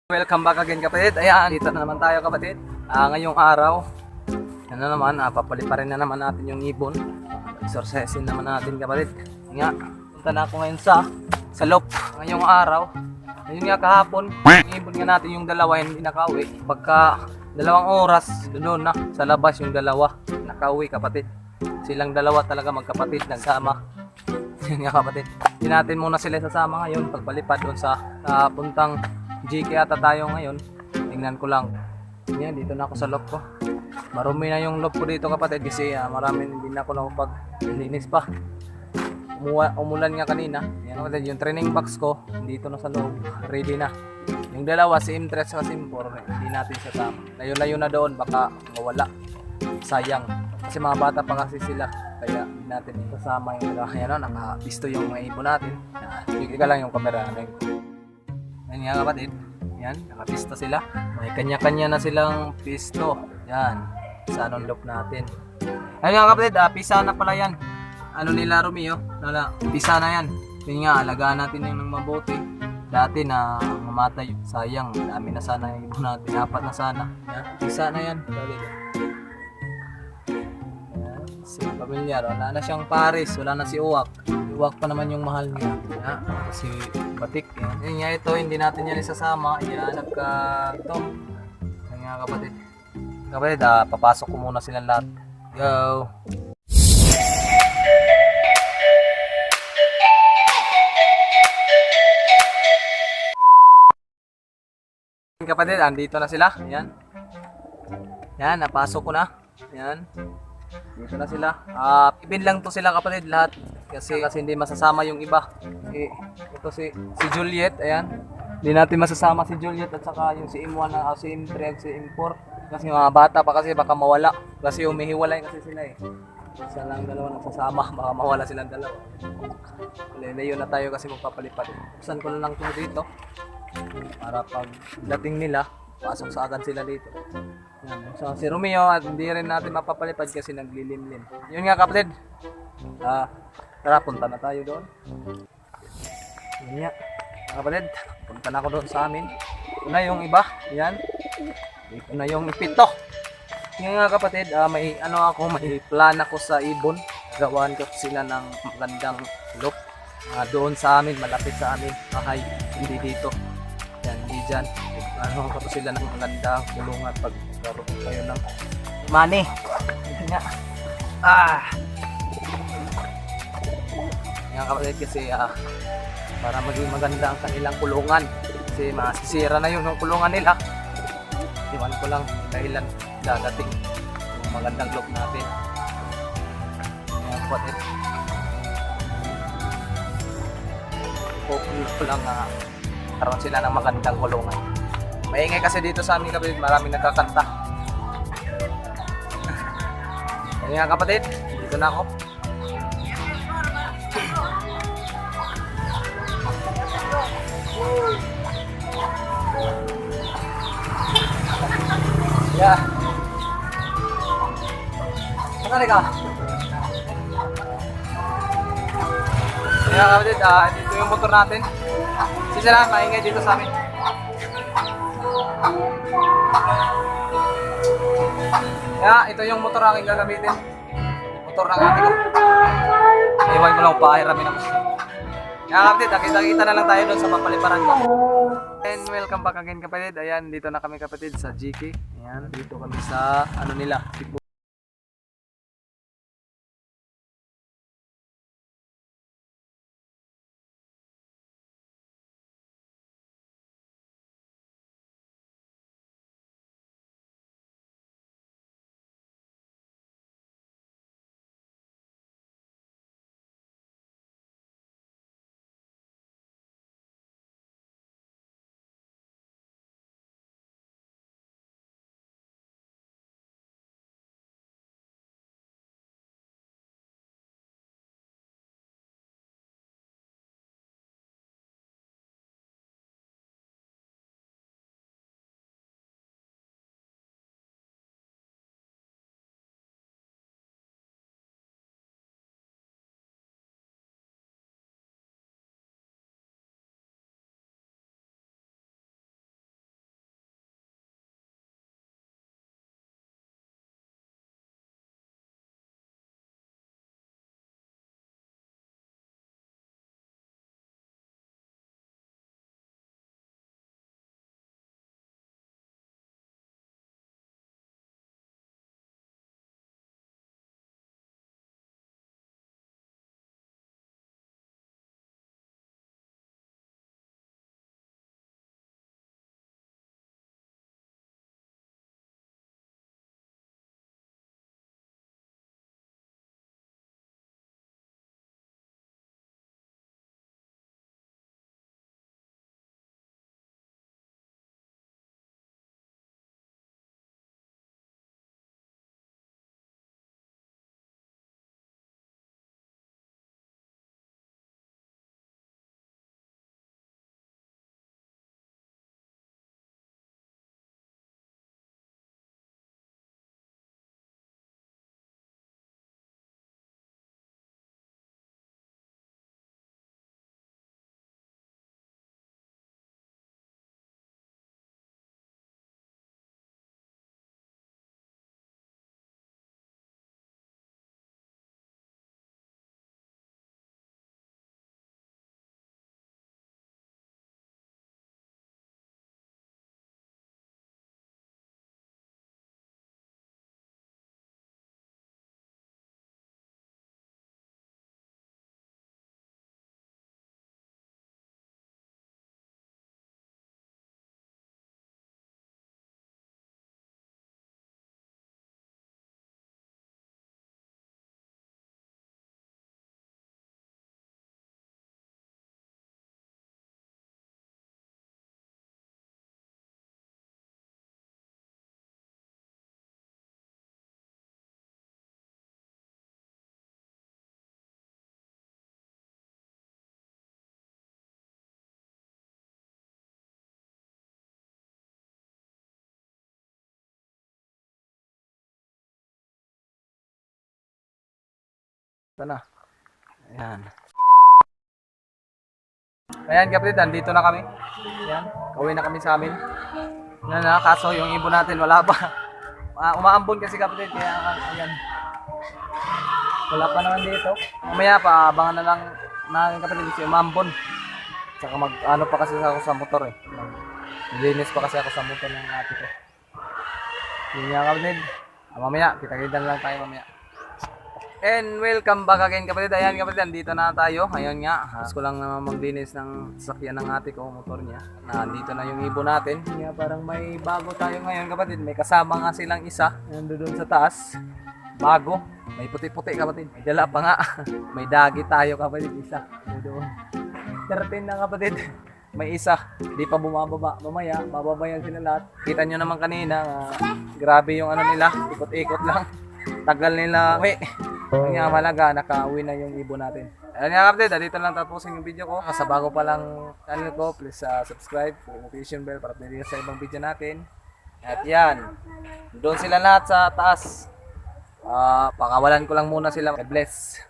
Welcome back again kapatid. Ayan, dito na naman tayo kapatid. Ngayong araw, ano naman, papaliparin na naman natin yung ibon. Exercisein naman natin kapatid. Nga, punta na ako ngayon sa loop. Ngayong araw, ayun nga kahapon, yung ibon nga natin yung dalawa hindi nakauwi. Pagka 2 oras, doon na sa labas yung dalawa nakauwi kapatid. Silang dalawa talaga magkapatid nagsama. Yun nga kapatid. Hindi natin muna sila sasama ngayon pagpalipad doon sa puntang GK ata tayo ngayon. Tingnan ko lang. Yan, dito na ako sa loop ko. Marumi na yung loop ko dito kapatid kasi maraming hindi na ako nakapag-linis pa. Umulan nga kanina. Yan kapatid, yung training box ko dito na sa loob. Ready na. Yung dalawa, si M3 at si M4, hindi natin sasama. Layo-layo na doon, baka mawala. Sayang. Kasi mga bata pa kasi sila. Kaya hindi natin sasama yung dalawa. Yan o, nakapisto yung mga ibon natin. Sige ka lang yung camera. Yan nga kapatid, yan, nakapista sila. May kanya-kanya na silang pisto. Yan, sa anong loop natin. Ayun nga kapatid, pisa na pala yan. Ano nila Romeo, pisa na yan. Yun nga, alagaan natin yung mabuti. Dati na mamatay, sayang, dami na sana yung ibon natin, 4 na sana. Yan, pisa na yan. Yan, si pamilyar, wala na siyang pares, wala na si Uwak. Uwak pa naman yung mahal niya. Yan, kasi batik. Yan. Yan nga ito, hindi natin yan isasama. Ihanap ka ito. Yan nga kapatid. Kapatid, papasok ko muna silang lahat. Go! Kapatid, andito na sila. Yan. Yan, napasok ko na. Yan. Dito na sila. Ibin lang to sila kapatid lahat. Kasi hindi masasama yung iba. Ito si Juliet, ayan. Hindi natin masasama si Juliet at saka yung si M1 na si M3 at si M4. Kasi mga bata pa kasi baka mawala. Kasi umihiwalay kasi sila eh. Isa lang dalawa nagsasama, baka mawala silang dalawa. Lalayo na tayo kasi magpapalipad. Buksan ko na lang ito dito. Para pag dating nila, pasok sa agad sila dito. Yan. So si Romeo at hindi rin natin mapapalipad kasi naglilimlim. Yun nga kapatid. Tara, punta na tayo doon. Yan nga. Kapatid, punta na ako doon sa amin. Ito na yung iba. Yan. Ito na yung pito. Yan nga kapatid, may plan ako sa ibon. Gawaan ko sila ng magandang loop. Doon sa amin, malapit sa amin. Bahay, hindi dito. Yan, hindi dyan. Ko sila ng magandang kulungan pag karoon kayo ng money. Yan nga. Yan kapatid kasi para maging maganda ang kanilang kulungan kasi masisira na yung kulungan nila. Iwan ko lang dahilan dadating yung magandang loop natin. Yan kapatid. Hopefully ko lang karoon sila ng magandang kulungan. Maingay kasi dito sa amin kapatid, maraming nagkakanta. Yan nga kapatid, dito na ako. Ya. Saan ka? Ya kapatid, dito yung motor natin. Sila maingay dito sa amin. Ya, ito yung motor aking gagamitin. Motor ng ate ko. Iwan ko lang pahiramin ako. Yan kapatid, kita na lang tayo doon sa papaliparan ko. And welcome back again kapatid. Ayan, dito na kami kapatid sa GK. Ayan, dito kami sa nila. Ito na. Ayan. Ayan kapatid, nandito na kami. Ayan, kauwi na kami sa amin. Ayan na, kaso yung ibon natin wala pa. Umaambon kasi kapatid, kaya ayan. Wala pa naman dito. Mamaya pa, abangan na lang namin kapatid kasi umambon. Saka ano pa kasi ako sa motor eh. Nilinis pa kasi ako sa motor ng ate ko. Yun nga kapatid. Mamaya, kita-kita na lang tayo mamaya. And welcome back again kapatid. Ayan kapatid, andito na tayo. Ayun nga, gusto ko lang naman maglinis ng sasakyan ng ate ko, motor niya. Nandito na yung ibon natin. Kaya parang may bago tayo ngayon kapatid. May kasama nga silang isa. Nandun sa taas. Bago. May puti-puti kapatid. May dala pa nga. May dagi tayo kapatid. Isa. Doon. 13 na kapatid. May isa. Di pa bumababa. Mamaya, bababayan sila lahat. Kita nyo naman kanina. Grabe yung ano nila. Ikot-ikot lang. Tagal nila. Uwi. Yung nga malaga, nakauwi na yung ibon natin. Ayan nga kapatid, dito lang tapusin yung video ko. Sa bago pa lang channel ko, please subscribe, notification bell para update sa ibang video natin. At yan, doon sila lahat sa taas. Pakawalan ko lang muna sila. God bless.